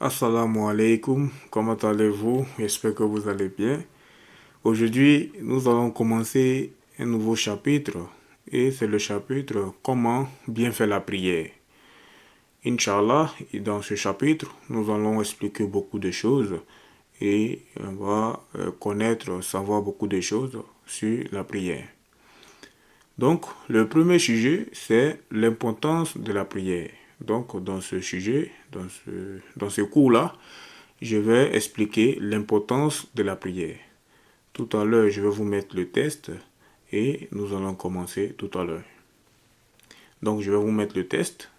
Assalamu alaikum, comment allez-vous? J'espère que vous allez bien. Aujourd'hui, nous allons commencer un nouveau chapitre et c'est le chapitre Comment bien faire la prière. Inch'Allah, et dans ce chapitre, nous allons expliquer beaucoup de choses et on va savoir beaucoup de choses sur la prière. Donc, le premier sujet, c'est l'importance de la prière. Donc, dans ce sujet, dans ce cours-là, je vais expliquer l'importance de la prière. Tout à l'heure, je vais vous mettre le test et nous allons commencer tout à l'heure. Donc, je vais vous mettre le test.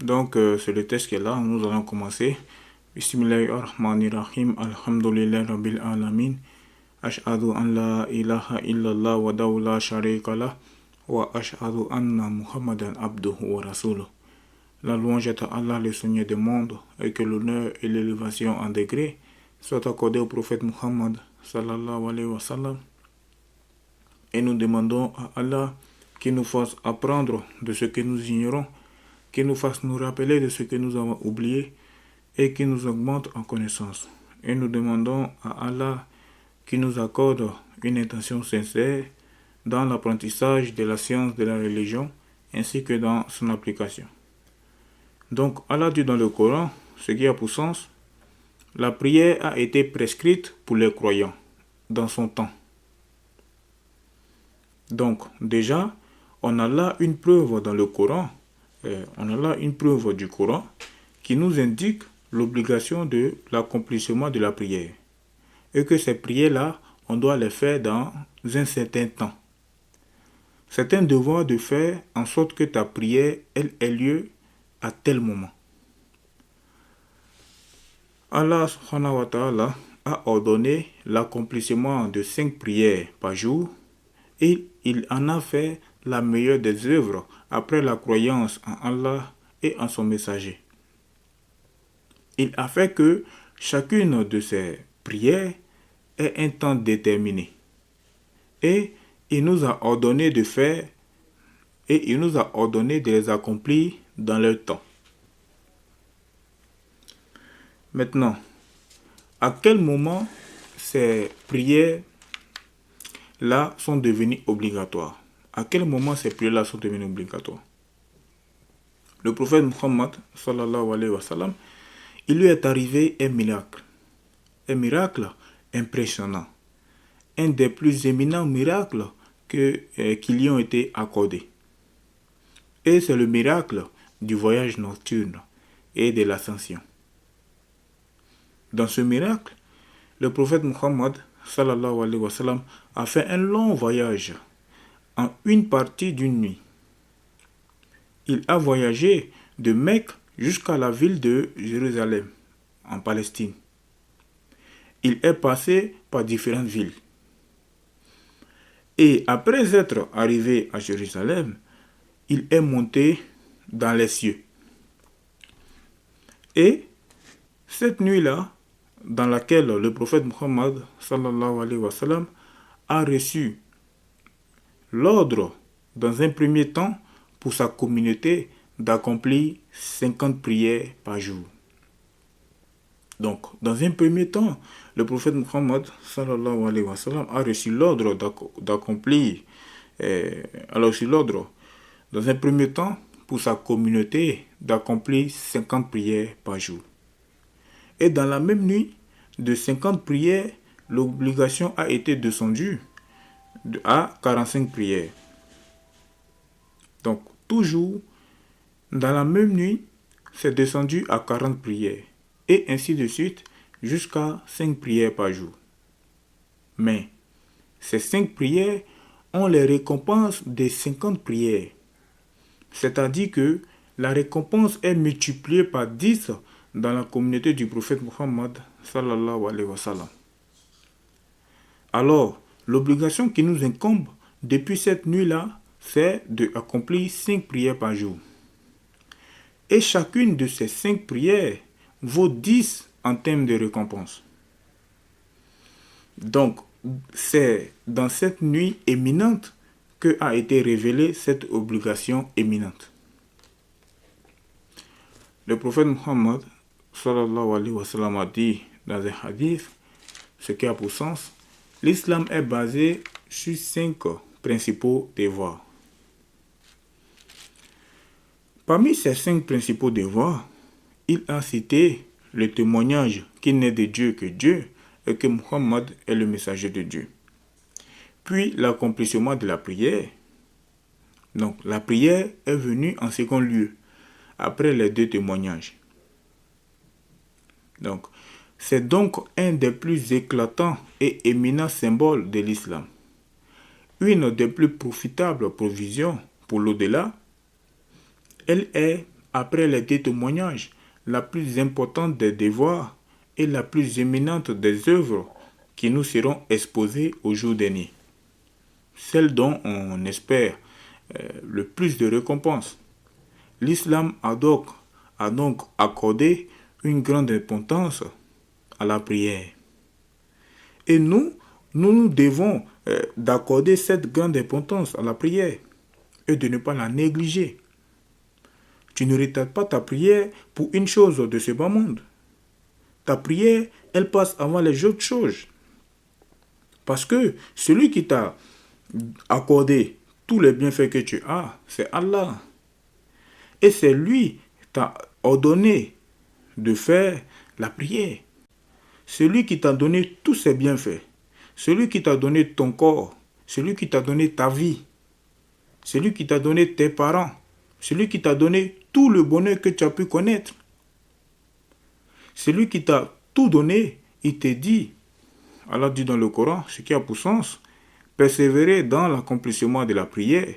Donc, c'est le test qui est là. Nous allons commencer. Bismillahirrahmanirrahim. Alhamdulillah Rabbil Alamin. Ashhadu an la ilaha illallah wa la sharika lah. Wa ashhadu anna Muhammadan abduhu wa rasuluh. La louange est à Allah, le Seigneur des mondes, et que l'honneur et l'élévation en degré soient accordés au prophète Muhammad sallallahu alayhi wa sallam. Et nous demandons à Allah qu'il nous fasse apprendre de ce que nous ignorons, qu'il nous fasse nous rappeler de ce que nous avons oublié et qu'il nous augmente en connaissance. Et nous demandons à Allah qu'il nous accorde une intention sincère dans l'apprentissage de la science de la religion ainsi que dans son application. Donc, Allah dit dans le Coran, ce qui a pour sens, la prière a été prescrite pour les croyants dans son temps. Donc, déjà, on a là une preuve dans le Coran, on a là une preuve du Coran qui nous indique l'obligation de l'accomplissement de la prière. Et que ces prières-là, on doit les faire dans un certain temps. C'est un devoir de faire en sorte que ta prière, elle ait lieu à tel moment. Allah subhanahu wa ta'ala a ordonné l'accomplissement de 5 prières par jour et il en a fait la meilleure des œuvres après la croyance en Allah et en son messager. Il a fait que chacune de ces prières ait un temps déterminé et il nous a ordonné de faire et il nous a ordonné de les accomplir dans leur temps. Maintenant, à quel moment ces prières-là sont devenues obligatoires? À quel moment ces prières-là sont devenues obligatoires? Le prophète Muhammad, sallallahu alayhi wa sallam, il lui est arrivé un miracle impressionnant, un des plus éminents miracles qui lui ont été accordés. Et c'est le miracle du voyage nocturne et de l'ascension. Dans ce miracle, le prophète Muhammad sallallahu alayhi wa sallam a fait un long voyage en une partie d'une nuit. Il a voyagé de Mecque jusqu'à la ville de Jérusalem, en Palestine. Il est passé par différentes villes. Et après être arrivé à Jérusalem, il est monté dans les cieux. Et cette nuit-là, dans laquelle le prophète Muhammad sallallahu alayhi wa sallam a reçu l'ordre dans un premier temps pour sa communauté d'accomplir 50 prières par jour. Donc, dans un premier temps, le prophète Muhammad sallallahu alayhi wa sallam a reçu l'ordre d'accomplir dans un premier temps pour sa communauté d'accomplir 50 prières par jour. Et dans la même nuit de 50 prières, l'obligation a été descendue à 45 prières. Donc, toujours, dans la même nuit, c'est descendu à 40 prières. Et ainsi de suite, jusqu'à 5 prières par jour. Mais, ces 5 prières ont les récompenses des 50 prières. C'est-à-dire que la récompense est multipliée par 10 dans la communauté du prophète Muhammad sallallahu alayhi wa sallam. Alors, l'obligation qui nous incombe depuis cette nuit-là, c'est d'accomplir 5 prières par jour. Et chacune de ces 5 prières vaut 10 en termes de récompense. Donc, c'est dans cette nuit éminente que a été révélée cette obligation éminente. Le prophète Muhammad sallallahu alayhi wa sallam a dit dans un hadith, ce qui a pour sens, l'islam est basé sur 5 principaux devoirs. Parmi ces 5 principaux devoirs, il a cité le témoignage qu'il n'est de Dieu que Dieu et que Muhammad est le messager de Dieu. Puis l'accomplissement de la prière. Donc la prière est venue en second lieu, après les 2 témoignages. Donc c'est donc un des plus éclatants et éminents symboles de l'islam. Une des plus profitables provisions pour l'au-delà. Elle est, après les 2 témoignages, la plus importante des devoirs et la plus éminente des œuvres qui nous seront exposées au jour dernier. Celle dont on espère le plus de récompenses. L'islam a donc accordé une grande importance à la prière. Et nous devons d'accorder cette grande importance à la prière et de ne pas la négliger. Tu ne retardes pas ta prière pour une chose de ce bas monde. Ta prière, elle passe avant les autres choses. Parce que celui qui t'a accordé tous les bienfaits que tu as, c'est Allah. Et c'est lui qui t'a ordonné de faire la prière. Celui qui t'a donné tous ses bienfaits, celui qui t'a donné ton corps, celui qui t'a donné ta vie, celui qui t'a donné tes parents, celui qui t'a donné tout le bonheur que tu as pu connaître. Celui qui t'a tout donné, il te dit, Allah dit dans le Coran, ce qui a pour sens, persévérer dans l'accomplissement de la prière,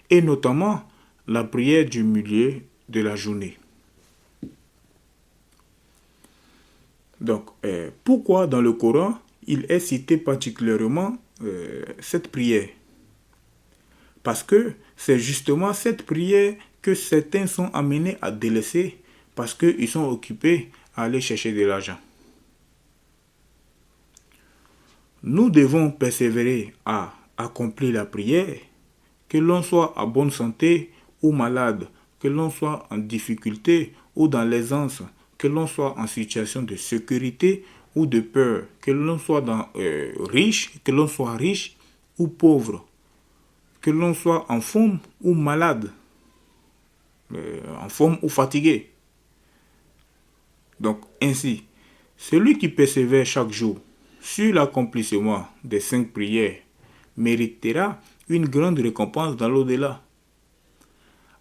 et notamment la prière du milieu de la journée. Donc, pourquoi dans le Coran, il est cité particulièrement cette prière? Parce que c'est justement cette prière que certains sont amenés à délaisser parce qu'ils sont occupés à aller chercher de l'argent. Nous devons persévérer à accomplir la prière, que l'on soit en bonne santé ou malade, que l'on soit en difficulté ou dans l'aisance, que l'on soit en situation de sécurité ou de peur, que l'on soit riche, que l'on soit riche ou pauvre, que l'on soit en forme ou malade, en forme ou fatigué. Donc ainsi, celui qui persévère chaque jour sur l'accomplissement des 5 prières méritera une grande récompense dans l'au-delà.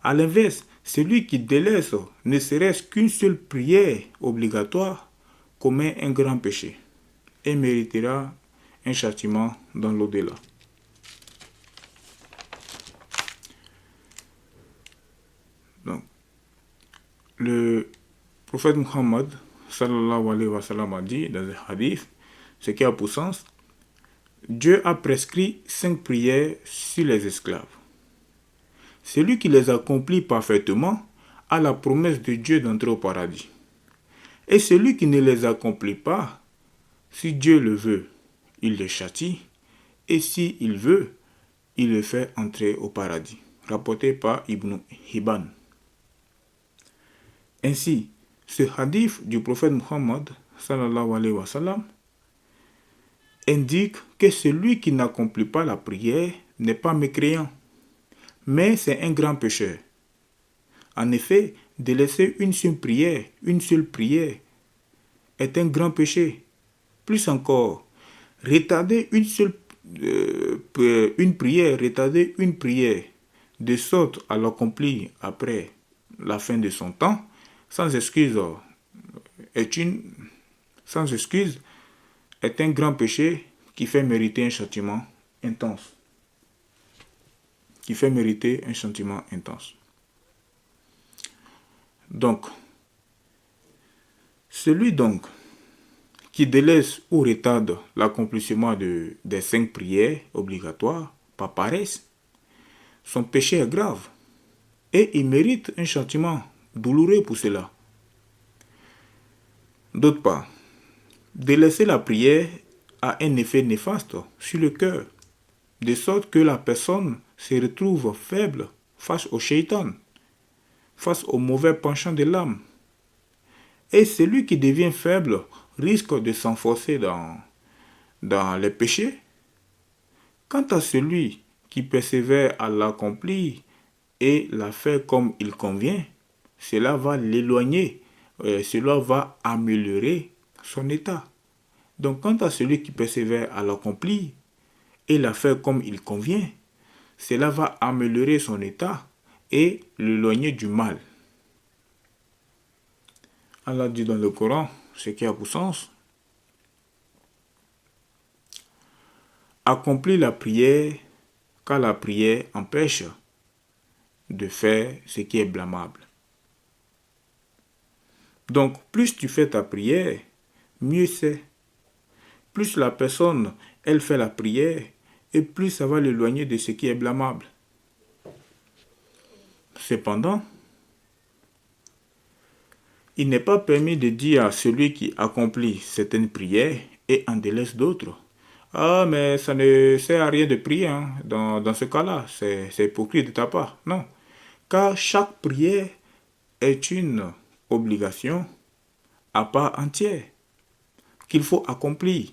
À l'inverse, celui qui délaisse ne serait-ce qu'une seule prière obligatoire commet un grand péché et méritera un châtiment dans l'au-delà. Donc, le prophète Muhammad sallallahu alayhi wa sallam a dit dans un hadith, ce qui a pour sens, Dieu a prescrit 5 prières sur les esclaves. Celui qui les accomplit parfaitement a la promesse de Dieu d'entrer au paradis. Et celui qui ne les accomplit pas, si Dieu le veut, il les châtie, et si il veut, il le fait entrer au paradis. Rapporté par Ibn Hibban. Ainsi, ce hadith du prophète Muhammad sallallahu alayhi wa sallam indique que celui qui n'accomplit pas la prière n'est pas mécréant, mais c'est un grand pécheur. En effet, de laisser une seule prière est un grand péché. Plus encore, retarder une prière, de sorte à l'accomplir après la fin de son temps, sans excuse, est un grand péché qui fait mériter un châtiment intense. Donc, celui qui délaisse ou retarde l'accomplissement des 5 prières obligatoires par paresse, son péché est grave et il mérite un châtiment douloureux pour cela. D'autre part, délaisser la prière a un effet néfaste sur le cœur. de sorte que la personne se retrouve faible face au shaitan, face au mauvais penchant de l'âme. Et celui qui devient faible risque de s'enfoncer dans les péchés. Quant à celui qui persévère à l'accomplir et la fait comme il convient, cela va l'éloigner, cela va améliorer son état. Donc quant à celui qui persévère à l'accomplir et la fait comme il convient, cela va améliorer son état et l'éloigner du mal. Allah dit dans le Coran, ce qui a pour sens, accomplis la prière, car la prière empêche de faire ce qui est blâmable. Donc, plus tu fais ta prière, mieux c'est. Plus la personne, elle fait la prière, et plus ça va l'éloigner de ce qui est blâmable. Cependant, il n'est pas permis de dire à celui qui accomplit certaines prières et en délaisse d'autres. Ah, mais ça ne sert à rien de prier dans ce cas-là. C'est hypocrite de ta part. Non. Car chaque prière est une obligation à part entière qu'il faut accomplir.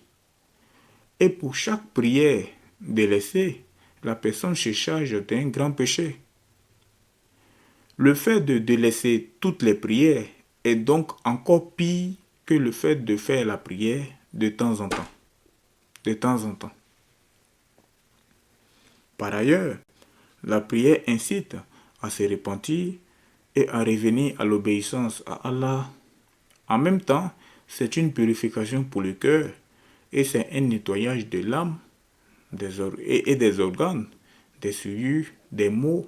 Et pour chaque prière délaissée, la personne se charge d'un grand péché. Le fait de délaisser toutes les prières est donc encore pire que le fait de faire la prière de temps en temps. De temps en temps. Par ailleurs, la prière incite à se repentir et à revenir à l'obéissance à Allah. En même temps, c'est une purification pour le cœur et c'est un nettoyage de l'âme et des organes, des souillures, des maux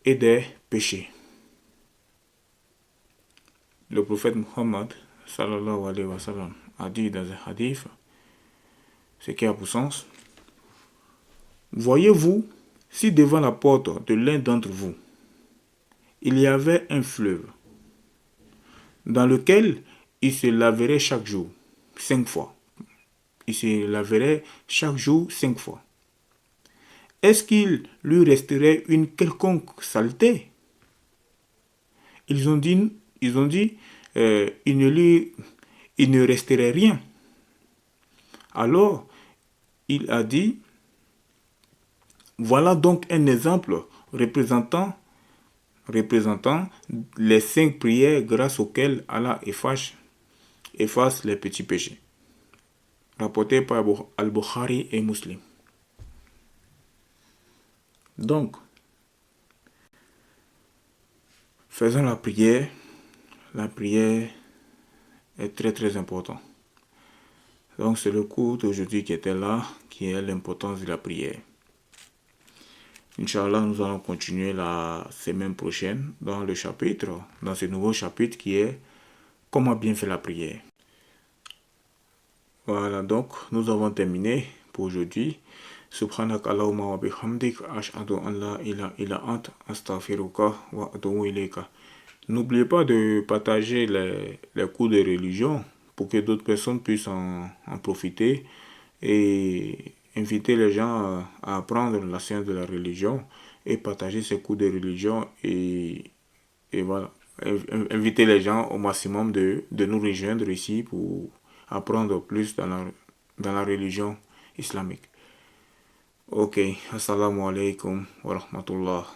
et des péchés. Le prophète Muhammad sallallahu alayhi wa sallam a dit dans un hadith, ce qui a pour sens, voyez-vous, si devant la porte de l'un d'entre vous, il y avait un fleuve, dans lequel il se laverait chaque jour, 5 fois. Il se laverait chaque jour 5 fois. Est-ce qu'il lui resterait une quelconque saleté? Ils ont dit, il ne resterait rien. Alors, il a dit, voilà donc un exemple représentant les 5 prières grâce auxquelles Allah efface les petits péchés. Rapporté par Al-Bukhari et Muslim. Donc, faisons la prière. La prière est très très importante. Donc, c'est le cours d'aujourd'hui qui était là, qui est l'importance de la prière. Inch'Allah, nous allons continuer la semaine prochaine dans ce nouveau chapitre qui est comment bien faire la prière. Voilà, donc nous avons terminé pour aujourd'hui. Subhanak Allahumma wa bihamdik ashhadu an la ilaha illa ant astaghfiruka wa atubu ilayka. N'oubliez pas de partager les cours de religion pour que d'autres personnes puissent en profiter et inviter les gens à apprendre la science de la religion et partager ces cours de religion et voilà. Inviter les gens au maximum de nous rejoindre ici pour apprendre plus dans la religion islamique. Ok, assalamu alaikum wa rahmatullah.